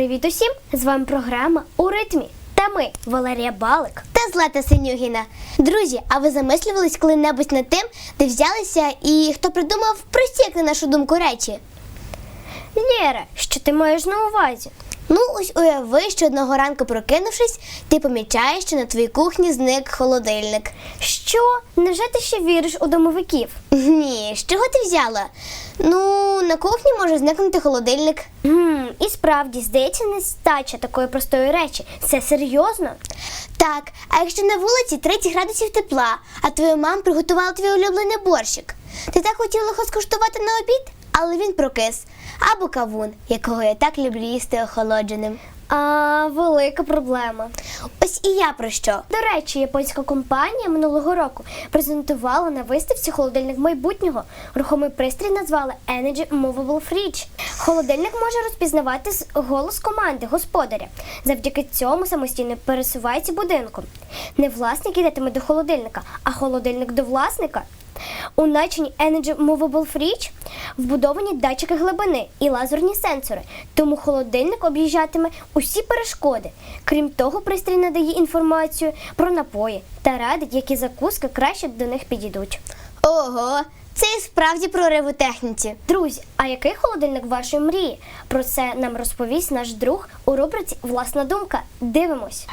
Привіт усім! З вами програма «У ритмі». Та ми, Валерія Балик та Злата Синюгіна. Друзі, а ви замислювались коли-небудь над тим, де взялися і хто придумав прості, як на нашу думку, речі? Лєра, що ти маєш на увазі? Ну, ось уяви, що одного ранку прокинувшись, ти помічаєш, що на твоїй кухні зник холодильник. Що? Невже ти ще віриш у домовиків? Ні, з чого ти взяла? Ну, на кухні може зникнути холодильник. І справді, здається, нестача такої простої речі. Це серйозно? Так, а якщо на вулиці 30 градусів тепла, а твоя мама приготувала твій улюблений борщик? Ти так хотіла його скуштувати на обід, але він прокис. Або кавун, якого я так люблю їсти охолодженим. Велика проблема. Ось і я про що. До речі, японська компанія минулого року презентувала на виставці холодильник майбутнього. Рухомий пристрій назвали Energy Movable Fridge. Холодильник може розпізнавати голос команди господаря. Завдяки цьому самостійно пересувається будинком. Не власник йдетиме до холодильника, а холодильник до власника. У начині Energy Movable Fridge вбудовані датчики глибини і лазерні сенсори, тому холодильник об'їжджатиме усі перешкоди. Крім того, пристрій надає інформацію про напої та радить, які закуски краще до них підійдуть. Ого, це і справді прорив у техніці. Друзі, а який холодильник вашої мрії? Про це нам розповість наш друг у рубриці «Власна думка». Дивимось!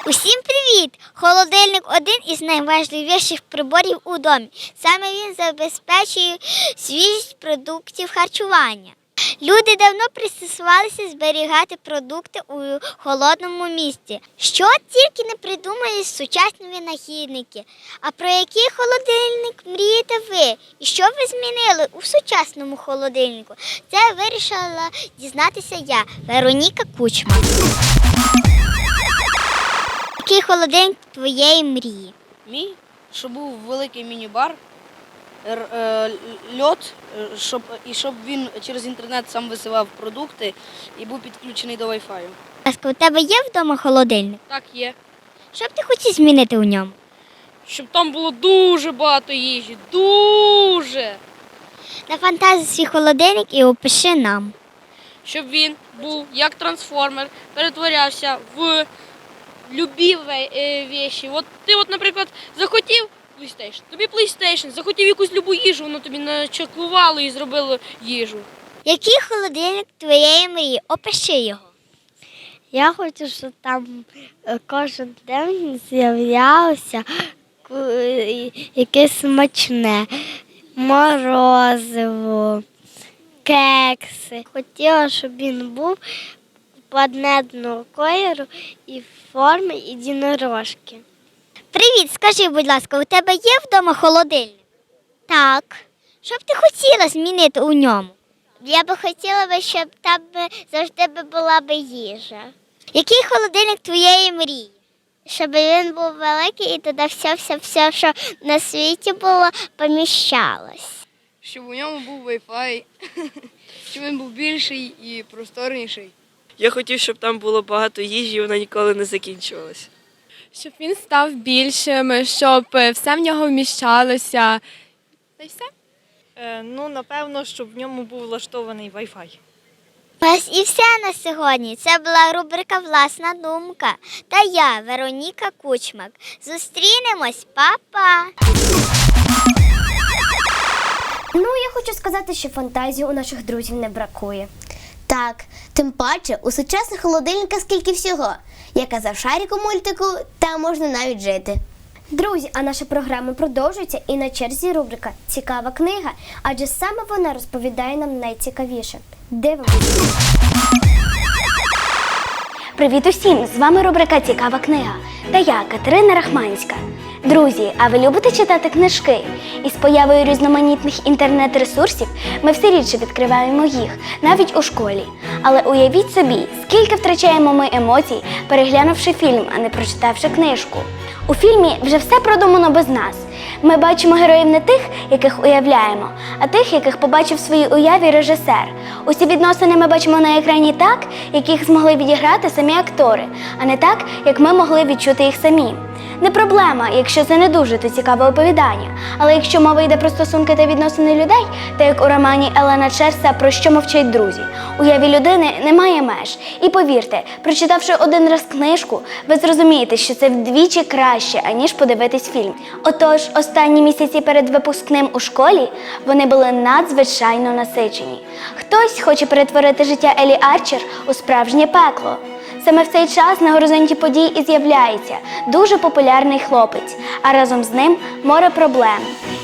Усім привіт! Холодильник – один із найважливіших приборів у домі. Саме він забезпечує свіжість продуктів харчування. Люди давно пристосувалися зберігати продукти у холодному місці. Що тільки не придумали сучасні винахідники. А про який холодильник мрієте ви? І що ви змінили у сучасному холодильнику? Це вирішила дізнатися я, Вероніка Кучма. Який холодильник твоєї мрії? Мій, щоб був великий міні-бар, льод, щоб він через інтернет сам висилав продукти і був підключений до Wi-Fi. У тебе є вдома холодильник? Так, є. Що б ти хотів змінити у ньому? Щоб там було дуже багато їжі. Дуже! Нафантазуй свій холодильник і опиши нам. Щоб він був як трансформер, перетворявся в любі речі. От ти, наприклад, захотів PlayStation, тобі PlayStation, захотів якусь любу їжу, воно тобі начеклувало і зробило їжу. Який холодильник твоєї мрії? Опиши його. Я хочу, щоб там кожен день з'являлося якесь смачне. Морозиво, кекси. Хотіла, щоб він був планетного кольору і форми єдинорожки. Привіт, скажи, будь ласка, у тебе є вдома холодильник? Так. Що б ти хотіла змінити у ньому? Я би хотіла, щоб там завжди була їжа. Який холодильник твоєї мрії? Щоб він був великий і туди все, що на світі було, поміщалось. Щоб у ньому був Wi-Fi, щоб він був більший і просторніший. Я хотів, щоб там було багато їжі, і вона ніколи не закінчувалася. Щоб він став більшим, щоб все в нього вміщалося. Та й все. Напевно, щоб в ньому був влаштований Wi-Fi. Ось і все на сьогодні. Це була рубрика «Власна думка». Та я, Вероніка Кучмак. Зустрінемось, па-па! Я хочу сказати, що фантазії у наших друзів не бракує. Так, тим паче у сучасних холодильниках скільки всього. Як казав Шарік у мультику, там можна навіть жити. Друзі, а наша програма продовжується і на черзі рубрика «Цікава книга», адже саме вона розповідає нам найцікавіше. Дивимося. Привіт усім! З вами рубрика «Цікава книга» та я, Катерина Рахманська. Друзі, а ви любите читати книжки? Із появою різноманітних інтернет-ресурсів ми все рідше відкриваємо їх, навіть у школі. Але уявіть собі, скільки втрачаємо ми емоцій, переглянувши фільм, а не прочитавши книжку. У фільмі вже все продумано без нас. Ми бачимо героїв не тих, яких уявляємо, а тих, яких побачив в своїй уяві режисер. Усі відносини ми бачимо на екрані так, як їх змогли відіграти самі актори, а не так, як ми могли відчути їх самі. Не проблема, якщо це не дуже то цікаве оповідання. Але якщо мова йде про стосунки та відносини людей, то як у романі Елена Черса «Про що мовчать друзі», уяві людини немає меж. І повірте, прочитавши один раз книжку, ви зрозумієте, що це вдвічі краще, аніж подивитись фільм. Отож, останні місяці перед випускним у школі вони були надзвичайно насичені. Хтось хоче перетворити життя Елі Арчер у справжнє пекло. Саме в цей час на горизонті подій і з'являється дуже популярний хлопець, а разом з ним море проблем.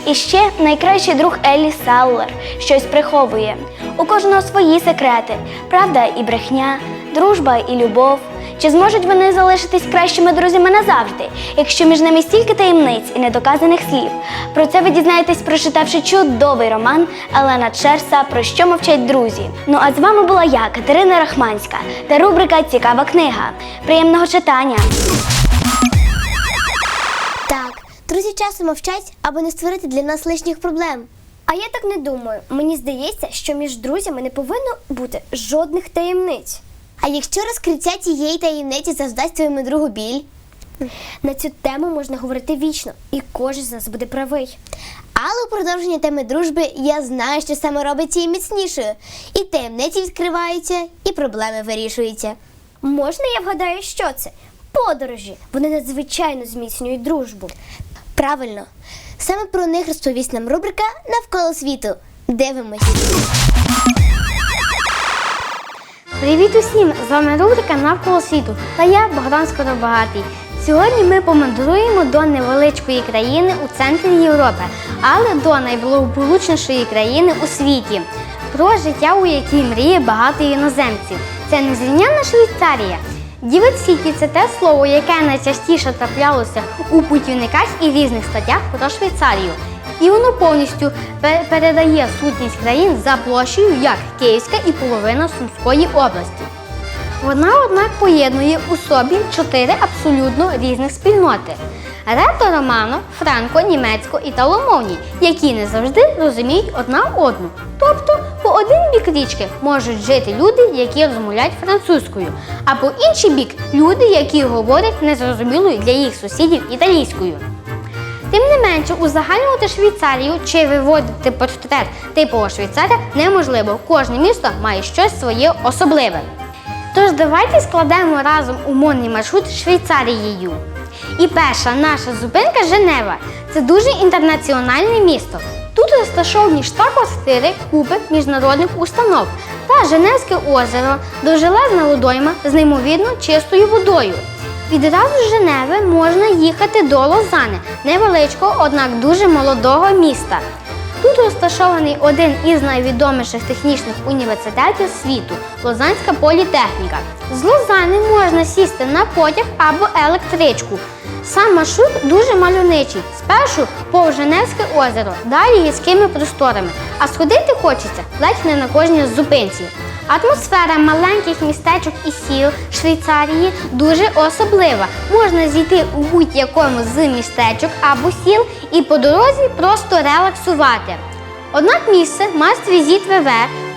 І ще найкращий друг Еллі Саулер щось приховує. У кожного свої секрети, правда і брехня, дружба і любов. Чи зможуть вони залишитись кращими друзями назавжди, якщо між ними стільки таємниць і недоказаних слів? Про це ви дізнаєтесь, прочитавши чудовий роман Елена Черса «Про що мовчать друзі». Ну а з вами була я, Катерина Рахманська, та рубрика «Цікава книга». Приємного читання! Так, друзі часто мовчать, аби не створити для нас лишніх проблем. А я так не думаю. Мені здається, що між друзями не повинно бути жодних таємниць. А якщо розкриття тієї таємниці завдасть твоєму другу біль? На цю тему можна говорити вічно, і кожен з нас буде правий. Але у продовження теми дружби я знаю, що саме робить її міцнішою. І таємниці відкриваються, і проблеми вирішуються. Можна я вгадаю, що це? Подорожі. Вони надзвичайно зміцнюють дружбу. Правильно. Саме про них розповість нам рубрика «Навколо світу». Дивимось. Привіт усім! З вами рубрика «Навколо світу» та я, Богдан Скоробагатий. Сьогодні ми помандруємо до невеличкої країни у центрі Європи, але до найблагополучнішої країни у світі, про життя, у якій мріє багато іноземців. Це незрівнянна Швейцарія. Дівет Сіті – це те слово, яке найчастіше траплялося у путівниках і різних статтях про Швейцарію. І воно повністю передає сутність країн за площею, як Київська і половина Сумської області. Вона, однак, поєднує у собі 4 абсолютно різних спільноти – рето-романо, франко, німецько, італомовні, які не завжди розуміють одна одну. Тобто, по один бік річки можуть жити люди, які розмовляють французькою, а по інший бік – люди, які говорять незрозумілою для їх сусідів італійською. Тим не менше, узагальнювати Швейцарію чи виводити портрет типового швейцаря неможливо. Кожне місто має щось своє особливе. Тож давайте складемо разом умовний маршрут Швейцарією. І перша наша зупинка – Женева. Це дуже інтернаціональне місто. Тут розташовані штаб-квартири купи міжнародних установ та Женевське озеро, довжелезна водойма з неймовірно чистою водою. Відразу з Женеви можна їхати до Лозани, невеличкого, однак дуже молодого міста. Тут розташований один із найвідоміших технічних університетів світу – Лозанська політехніка. З Лозани можна сісти на потяг або електричку. Сам маршрут дуже мальовничий. Спершу повз Женевське озеро, далі гірськими просторами, а сходити хочеться ледь не на кожній зупинці. Атмосфера маленьких містечок і сіл Швейцарії дуже особлива. Можна зійти у будь-якому з містечок або сіл і по дорозі просто релаксувати. Однак місце Must Visit ВВ.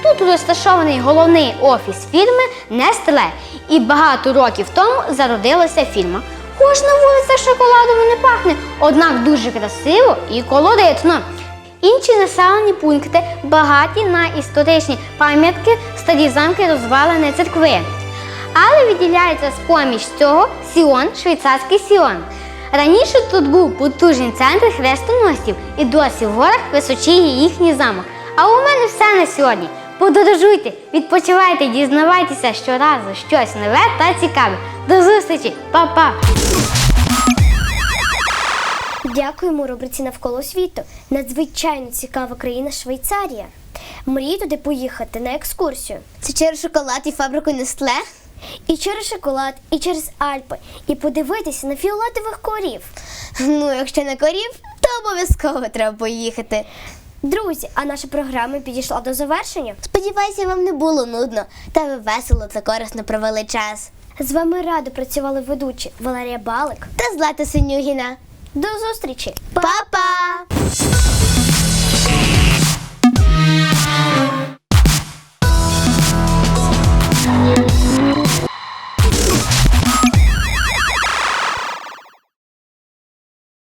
Тут розташований головний офіс фірми Nestlé. І багато років тому зародилася фірма. Кожна вулиця шоколадом не пахне, однак дуже красиво і колоритно. Інші населені пункти багаті на історичні пам'ятки, старі замки, розвалини, церкви. Але виділяється з-поміж цього Сіон, швейцарський Сіон. Раніше тут був потужний центр хрестоносців і досі в горах височіє їхній замок. А у мене все на сьогодні. Подорожуйте, відпочивайте, дізнавайтеся щоразу щось нове та цікаве. До зустрічі, па-па! Дякуємо рубриці «Навколо світу». Надзвичайно цікава країна Швейцарія. Мрію туди поїхати на екскурсію. Це через шоколад і фабрику Нестле? І через шоколад, і через Альпи, і подивитися на фіолетових корів. Ну, якщо на корів, то обов'язково треба поїхати. Друзі, а наша програма підійшла до завершення. Сподіваюся, вам не було нудно, та ви весело та корисно провели час. З вами радо працювали ведучі Валерія Балик та Злата Синюгіна. До зустрічі! Па-па!